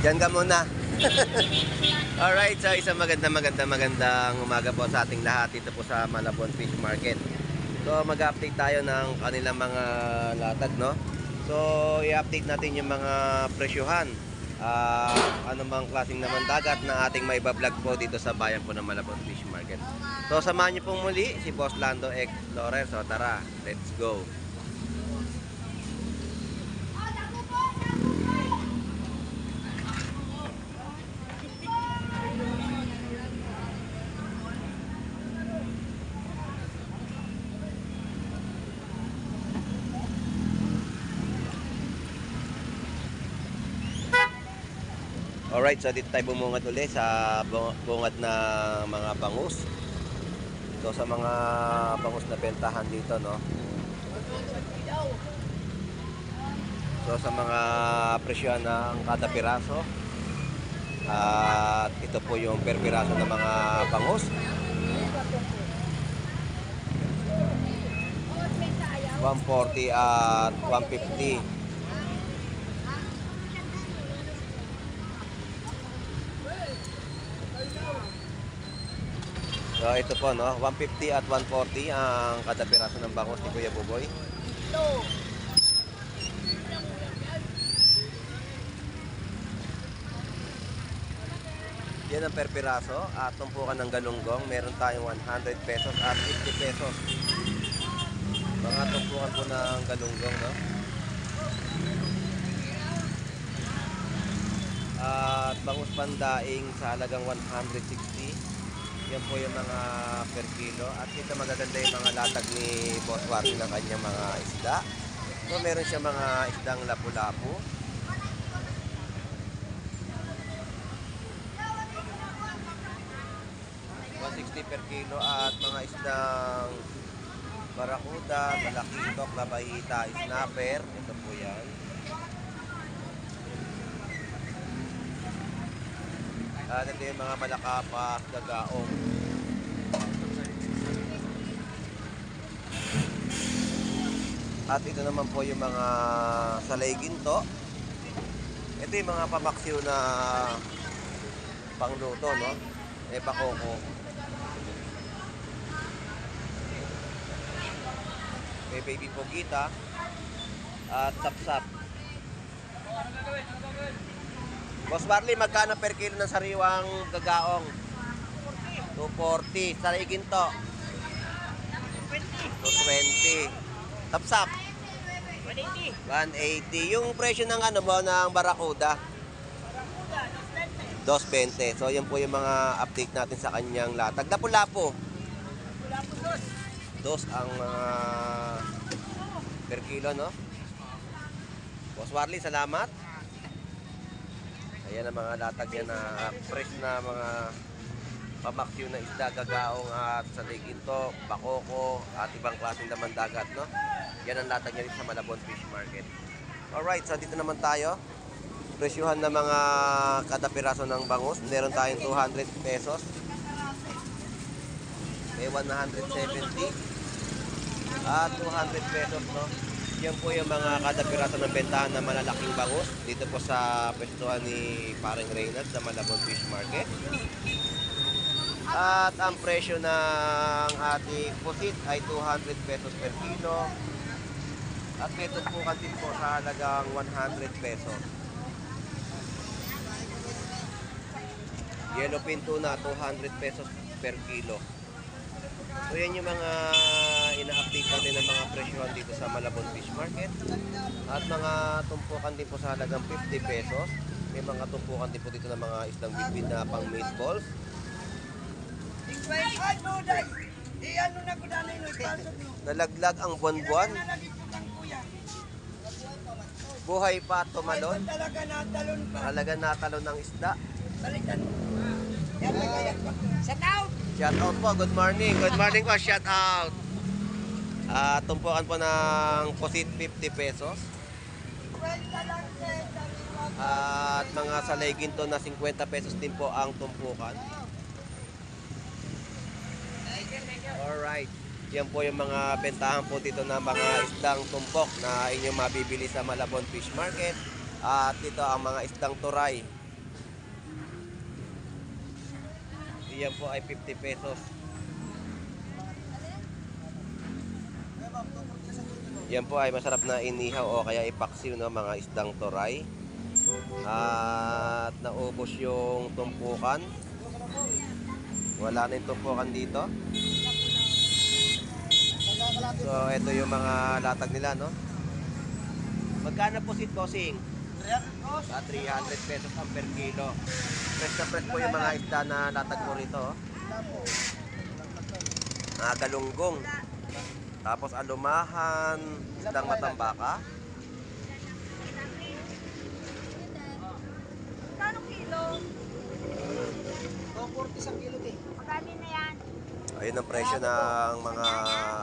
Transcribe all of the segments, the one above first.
Diyan ka muna. Alright, so isang magandang umaga po sa ating lahat dito po sa Malabon Fish Market. So mag-update tayo ng kanilang mga latag, no? So i-update natin yung mga presyuhan. Ano bang klaseng naman dagat na ating may bablog po dito sa bayan po ng Malabon Fish Market. So samahan niyo pong muli si Boss Lando Explorer. So tara, let's go. Alright, so dito tayo bumungad ulit sa bungad na mga bangus. So sa mga bangus na bentahan dito, no? So sa mga presyo ng kada piraso. At ito po yung per piraso ng mga bangus. 140 at 150. So ito po, no, 150 at 140 ang kada piraso ng bangus ni Kuya Buboy. Yan ang per piraso. At tumpukan ng galunggong, meron tayong 100 pesos at 50 pesos. Mga tumpukan po ng galunggong, no? At bangus pandaing sa halagang 160. Yan po yung mga per kilo. At ito magaganda yung mga latag ni Boss Waki ng kanyang mga isda. So meron siya mga isdang lapu-lapu. $160 per kilo. At mga isdang barakuda, malakitok, labahita, snapper. Ito po yan. At ito yung mga malakapas, gagaong. At ito naman po yung mga salay ginto. Ito yung mga pamaksiw na pangluto, no? May pakoko. May baby pogita. At sapsap. Boss Barley, magkano per kilo ng sariwang gagaong? 240. Salay ginto? 220. Tapsap? 180. 180. Yung presyo ng ano mo, ng barakuda? 220. So yan po yung mga update natin sa kanyang latag. Lapu-lapu? Dos ang per kilo, no? Boss Barley, salamat. Ayan ang mga latag yan na fresh na mga pamaksyo na isda, gagaong at salay ginto, bakoko at ibang klaseng laman dagat, no? Yan ang latag niya sa Malabon Fish Market. Alright, so dito naman tayo. Presyuhan na mga kada piraso ng bangus. Meron tayong 200 pesos. May 170 at 200 pesos, no? Yan po yung mga kada piraso ng bentahan na malalaking bangus dito po sa pwestuhan ni Paring Reynald sa Malabon Fish Market. At ang presyo ng ating pusit ay 200 pesos per kilo. At may tumpukan din po sa halagang 100 pesos. Yellowfin tuna, 200 pesos per kilo. So yan yung mga ina-update natin ng mga presyohan dito sa Malabon Fish Market. At mga tumpukan din po sa halagang 50 pesos. May mga tumpukan din po dito ng mga isdang bitbit na pang meatballs. Nalaglag ang buwan-buwan. Buhay pa tumalon. Talaga natalon ng isda. Shout out! Shout out po, good morning. Good morning po, shout out. Tumpukan po ng pusit 50 pesos. At mga salay ginto na 50 pesos din po ang tumpukan. Alright. Yan po yung mga bentahan po dito na mga isdang tumpok na inyong mabibili sa Malabon Fish Market. At dito ang mga isdang turay. Iyan po ay 50 pesos. Yan po ay masarap na inihaw o kaya ipaksiw, no, mga isdang toray. At naubos yung tumpukan. Wala na yung tumpukan dito. So ito yung mga latag nila, no. Magkano po si Tosing? 300 pesos ang per kilo. Fresh na fresh po yung mga isda na latag mo rito, oh. Galunggong. Tapos alumahan, isdang matambaka. Magkano kilo? 240 isang kilo din. Magkano na yan? Ayun ang presyo ng mga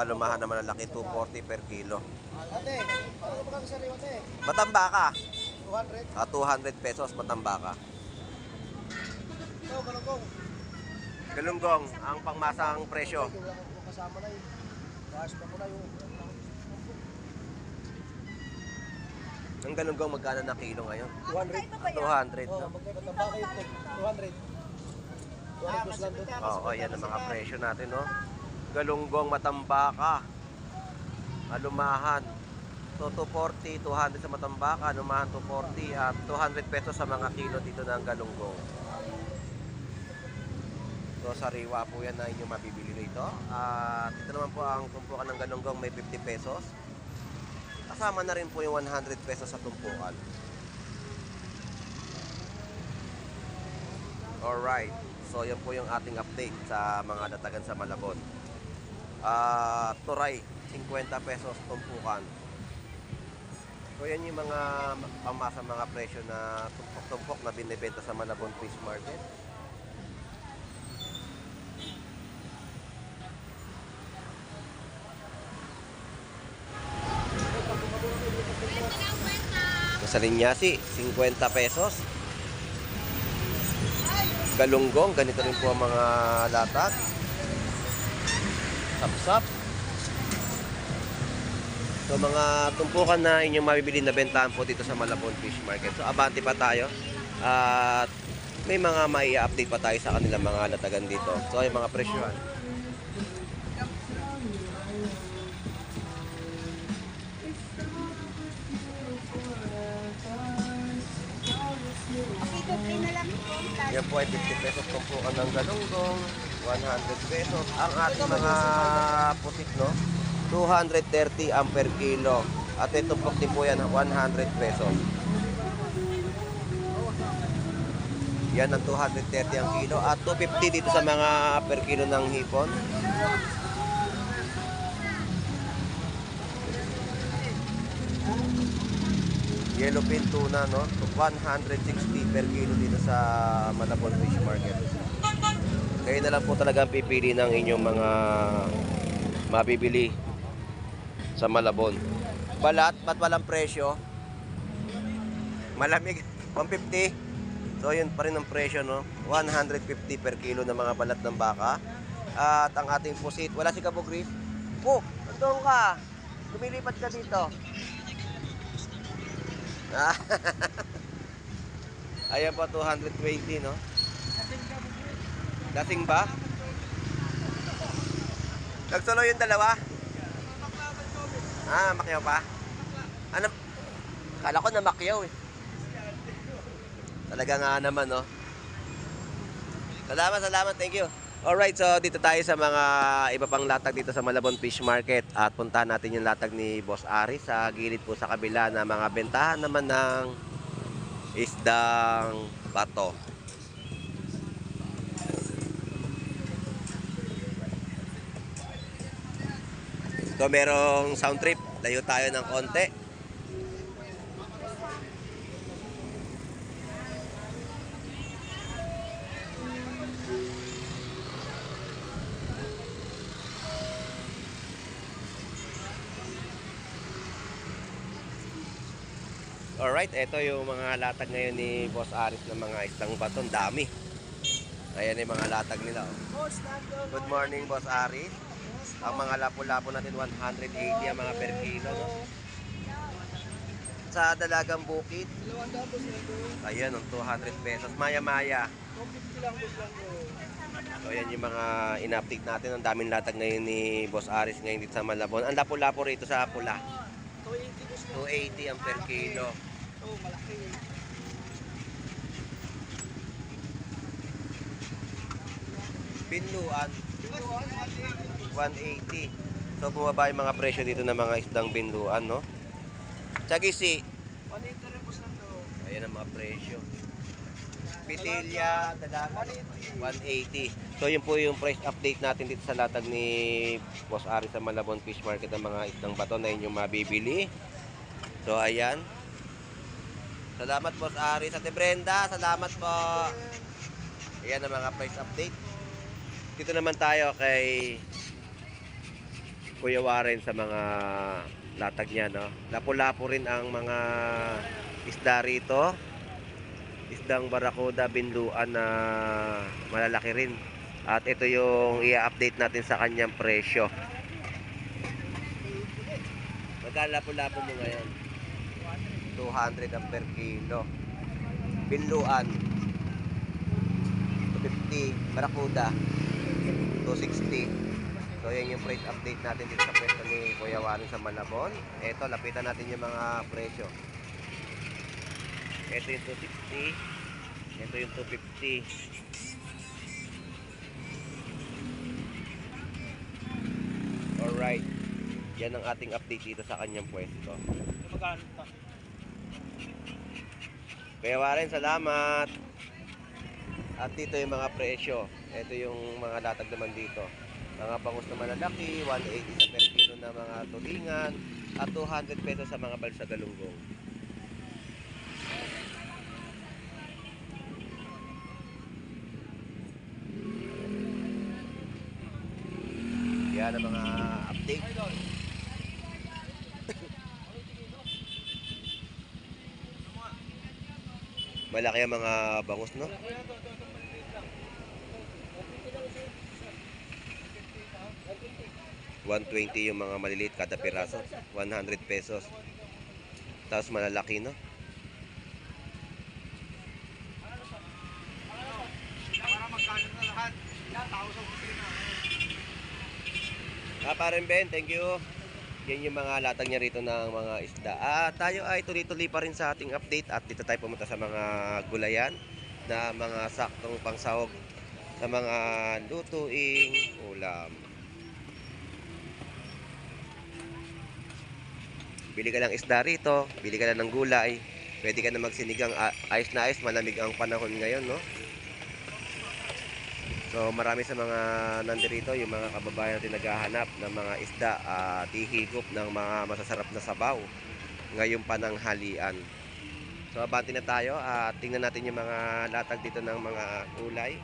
alumahan na malalaki, 240 per kilo. Ate, ano ba kami sa riwa, ate? Matambaka, 200? 200 pesos matambaka. Ito, galunggong. Galunggong, ang pangmasang presyo. Wala ko kasama na yun. Baas pa ko na yung... Ang galunggong magkano na kilo ngayon? 200? 200, Oo, no? magkakatambaka yun, ate. 200. 200 plus lang doon. Oo, yan ang mga presyo natin, no? Galunggong matambaka, alumahan. So, 240, 200 sa matambaka, alumahan 240, at 200 pesos sa mga kilo dito ng galunggong. So, sariwa po yan na inyong mabibili rito. At ito naman po ang tumpukan ng galunggong, may 50 pesos. Kasama na rin po yung 100 pesos sa tumpukan. Alright. So, yan po yung ating update sa mga datagan sa Malabon. Turay, 50 pesos tumpukan. So, yan yung mga pamasa, mga presyo na tumpok-tumpok na binibenta sa Malabon Fish Market. Sa linyasi, 50 pesos. Galunggong, ganito rin po ang mga latag. Sapsap. So mga tumpukan na inyong mabibili na bentahan po dito sa Malabon Fish Market. So abante pa tayo. At may mga mai-update pa tayo sa kanilang mga latagan dito. So yung mga presyohan. Yan po ay 50 pesos tumpukan ng galunggong, 100 pesos. Ang ating mga pusit, no, 230 ang per kilo. At ito tumpok din po yan, 100 pesos. Yan ang 230 ang kilo. At 250 dito sa mga per kilo ng hipon. Yellowfin tuna, no? 160 per kilo dito sa Malabon Fish Market. Kayo na lang po talaga pipili ng inyong mga mabibili sa Malabon. Balat, ba't walang presyo? Malamig, 150. So yun pa rin ang presyo, no? 150 per kilo ng mga balat ng baka. At ang ating pusit, wala si Kabo Griff. Po, doon ka. Lumilipat ka dito. Ayan po, 220, no? Lasing ba? Nagsulo yung dalawa? Makyaw pa? Ano? Kala ko na makyaw eh. Talaga nga naman, no? Salamat, thank you. Alright, so dito tayo sa mga iba pang latag dito sa Malabon Fish Market. At puntahan natin yung latag ni Boss Aris sa gilid po sa kabila na mga bentahan naman ng isdang bato. So merong sound trip, layo tayo ng konti. Alright, ito yung mga latag ngayon ni Boss Aris ng mga isdang bato. Dami. Ayan yung mga latag nila, oh. Good morning, Boss Aris. Ang mga lapo-lapo natin, 180 ang mga per kilo, no? Sa Dalagang Bukid, ayan, 200 pesos. Maya-maya. So yan yung mga in-update natin. Ang daming latag ngayon ni Boss Aris ngayon dito sa Malabon. Ang lapo-lapo rito sa pula. 280 boss. 280 ang per kilo. Oh, malaki. Binluan, Binuan, 180. So bumaba yung mga presyo dito ng mga isdang binluan, no? Tsagisi, 180 rin boss lang to. ayan ang mga presyo. Pitilya, dalaga, 180. So yun po yung price update natin dito sa latag ni Boss Ari sa Malabon Fish Market ng mga isdang bato na yun yung mabibili. So ayan. Salamat Boss Ari. Sa Brenda, salamat po. Ayan ang mga price update. Dito naman tayo kay Kuya Warren sa mga latag niya, no? Lapo-lapo rin ang mga isda rito. Isdang barakuda, binluan na malalaki rin. At ito yung i-update natin sa kanyang presyo. Magkano lapo-lapo mo ngayon? 200 ang per kilo. Binluan 250, barakuda 260. So yan yung price update natin dito sa pwesto ni Kuya Warren sa Malabon. Ito, lapitan natin yung mga presyo. Ito yung 260. Ito yung 250. Alright. Yan ang ating update dito sa kanyang pwesto. Magkano ito? Kuya Warren, salamat. At dito yung mga presyo. Ito yung mga latag naman dito. Mga bangus na malalaki, 180 sa per kilo na mga tulingan, at 200 pesos sa mga balsa galunggong. Yan ang mga update. Malaki ang mga bangus, no? 120 yung mga maliliit kada piraso, 100 pesos. Tapos malalaki, no? Para magkano na lahat? Tao sa opisina. Paren Ben, thank you. Yan yung mga latag niya rito ng mga isda. Tayo ay tuloy-tuloy pa rin sa ating update at dito tayo pumunta sa mga gulayan na mga saktong pangsahog sa mga lutuing ulam. Bili ka ng isda rito, bili ka lang ng gulay, pwede ka na magsinigang, ayos na ayos, malamig ang panahon ngayon, no? So marami sa mga nandirito, yung mga kababayan natin naghahanap ng mga isda at hihigop ng mga masasarap na sabaw ngayong pananghalian. So abante na tayo at tingnan natin yung mga latag dito ng mga gulay.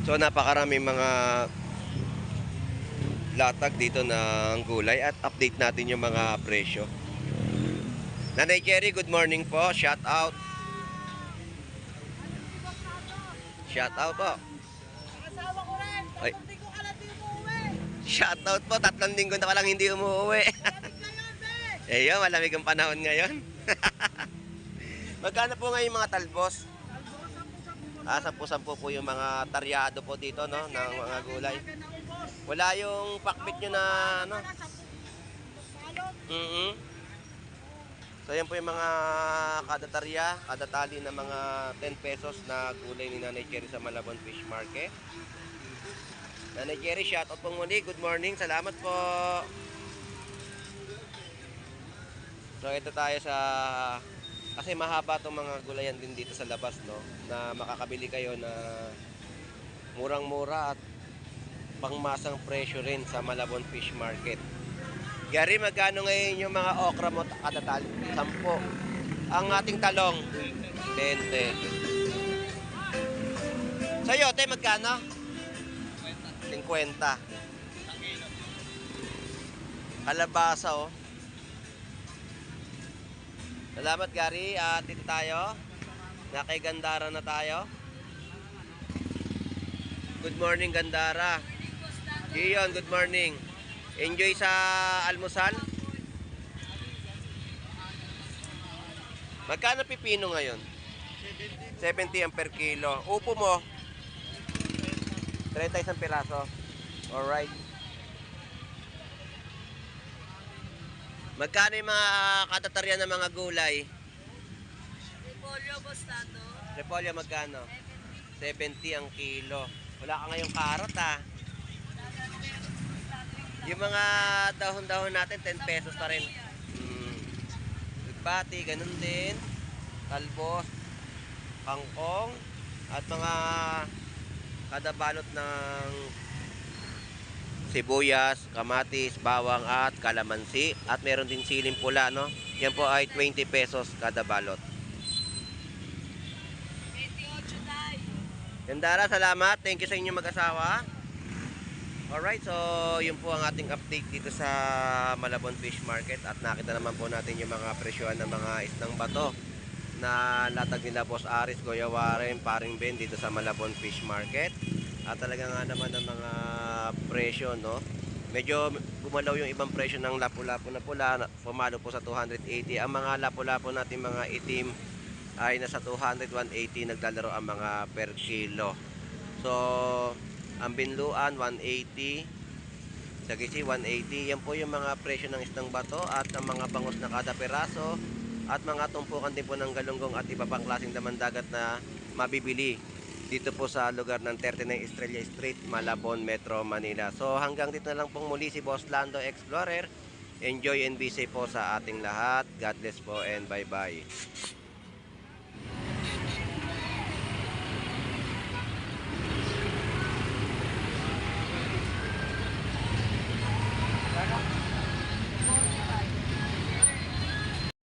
So napakaraming mga latag dito ng gulay at update natin yung mga presyo. Nanay Cherry, good morning po. Shout out. Shout out po. Asawa ko rin. Ay. Hindi ko alam yung umuwi. Shout out po. 3 linggo na palang hindi umuwi. Malamig ngayon, be. Ayun, malamig ang panahon ngayon. Magkano po ngayon mga talbos? 10-10 po yung mga taryado po dito, no, ng mga gulay. Wala yung pakbit nyo na ano. So yan po yung mga kada tarya, kada tali na mga 10 pesos na gulay ni Nanay Cherry sa Malabon Fish Market. Nanay Cherry, shout out po muli. Good morning, salamat po. So ito tayo sa, kasi mahaba itong mga gulayan din dito sa labas, no, na makakabili kayo na murang-mura at pangmasang presyo rin sa Malabon Fish Market. Gary, magkano ngayon yung mga okra mo kada tali? 10. Ang ating talong, 20. Sayote, magkano? 50. Kalabasa, oh. Salamat, Gary. At dito tayo. Na kay Gandara na tayo. Good morning, Gandara. Gion, good morning. Enjoy sa almusal. Magkano pipino ngayon? 70 ang per kilo. Upo mo? 30 isang piraso. Alright. Magkano yung mga katataryan ng mga gulay? Repolyo, Bostado. Repolyo magkano? 70 ang kilo. Wala ka ngayong karot ah. Yung mga dahon-dahon natin, 10 pesos pa rin. Bati, ganun din. Talbos, kangkong, at mga kada balot ng sibuyas, kamatis, bawang at kalamansi. At meron din siling pula, no? Yan po ay 20 pesos kada balot. 28 tayo. Gandara, salamat. Thank you sa inyo mag-asawa. Alright, so yun po ang ating update dito sa Malabon Fish Market. At nakita naman po natin yung mga presyohan ng mga isdang bato na latag nila Boss Aris, Kuya Warren, Paring Ben dito sa Malabon Fish Market. At talaga nga naman ang mga presyo, no? Medyo gumalaw yung ibang presyo ng lapu-lapu na pula, pumalo po sa 280. Ang mga lapu-lapu natin mga itim ay nasa 200, 180 naglalaro ang mga per kilo. So ang binluan 180, sa gisi 180. Yan po yung mga presyo ng isdang bato at ang mga bangus na kada peraso at mga tumpukan din po ng galunggong at iba pang klaseng daman dagat na mabibili dito po sa lugar ng 39 Estrella Street, Malabon, Metro Manila. So hanggang dito na lang pong muli si Boss Lando Explorer. Enjoy and be safe po sa ating lahat. God bless po and bye bye.